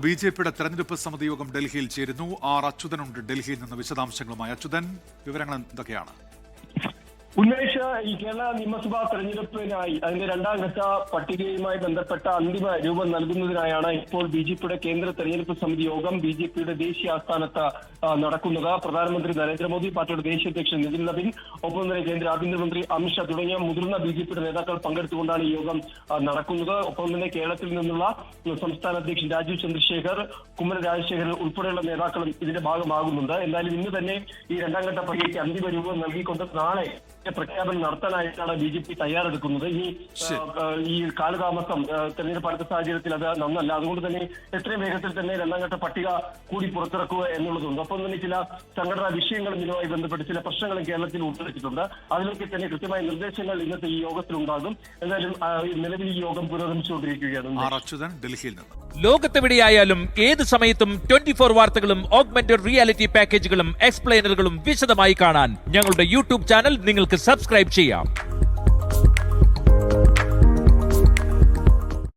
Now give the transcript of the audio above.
ബിജെപിയുടെ തെരഞ്ഞെടുപ്പ് സമിതി യോഗം ഡൽഹിയിൽ ചേരുന്നു. ആർ അച്യുതനുണ്ട് ഡൽഹിയിൽ നിന്ന് വിശദാംശങ്ങളുമായി. അച്യുതൻ, വിവരങ്ങൾ എന്തൊക്കെയാണ്? ഉന്മേഷ്, ഈ കേരള നിയമസഭാ തെരഞ്ഞെടുപ്പിനായി അതിന്റെ രണ്ടാം ഘട്ട പട്ടികയുമായി ബന്ധപ്പെട്ട അന്തിമ രൂപം നൽകുന്നതിനായാണ് ഇപ്പോൾ ബിജെപിയുടെ കേന്ദ്ര തെരഞ്ഞെടുപ്പ് സമിതി യോഗം ബിജെപിയുടെ ദേശീയ ആസ്ഥാനത്ത് നടക്കുന്നത്. പ്രധാനമന്ത്രി നരേന്ദ്രമോദി, പാർട്ടിയുടെ ദേശീയ അധ്യക്ഷൻ നിതിൻ നബീൻ, ഒപ്പം തന്നെ കേന്ദ്ര ആഭ്യന്തരമന്ത്രി അമിത്ഷാ തുടങ്ങിയ മുതിർന്ന ബിജെപിയുടെ നേതാക്കൾ പങ്കെടുത്തുകൊണ്ടാണ് ഈ യോഗം നടക്കുന്നത്. ഒപ്പം തന്നെ കേരളത്തിൽ നിന്നുള്ള സംസ്ഥാന അധ്യക്ഷൻ രാജീവ് ചന്ദ്രശേഖർ, കുമ്മനം രാജശേഖരൻ ഉൾപ്പെടെയുള്ള നേതാക്കളും ഇതിന്റെ ഭാഗമാകുന്നുണ്ട്. എന്തായാലും ഇന്ന് തന്നെ ഈ രണ്ടാം ഘട്ട പട്ടികയ്ക്ക് അന്തിമ രൂപം നൽകിക്കൊണ്ട് നാളെ പ്രഖ്യാപനം നടത്താനായിട്ടാണ് ബിജെപി തയ്യാറെടുക്കുന്നത്. ഈ കാലതാമസം തെരഞ്ഞെടുപ്പ് അടുത്ത സാഹചര്യത്തിൽ അത് നന്നല്ല. അതുകൊണ്ട് തന്നെ എത്രയും വേഗത്തിൽ തന്നെ രണ്ടാം ഘട്ട പട്ടിക കൂടി പുറത്തിറക്കുക എന്നുള്ളതുണ്ട്. ഒപ്പം തന്നെ ചില സംഘടനാ വിഷയങ്ങളും ഇതുമായി ബന്ധപ്പെട്ട് ചില പ്രശ്നങ്ങളും കേരളത്തിൽ ഉൾപ്പെടുത്തിയിട്ടുണ്ട്. അതിലൊക്കെ തന്നെ കൃത്യമായ നിർദ്ദേശങ്ങൾ ഇന്നത്തെ ഈ യോഗത്തിലുണ്ടാകും. എന്തായാലും നിലവിൽ ഈ യോഗം പുരോഗമിച്ചുകൊണ്ടിരിക്കുകയാണ്. ലോകത്തെവിടെയായാലും ഏത് സമയത്തും 24 വാർത്തകളും ഓഗ്മെന്റഡ് റിയാലിറ്റി പാക്കേജുകളും എക്സ്പ്ലെയിനറുകളും വിശദമായി കാണാൻ ഞങ്ങളുടെ യൂട്യൂബ് ചാനൽ നിങ്ങൾക്ക് സബ്സ്ക്രൈബ് ചെയ്യാം.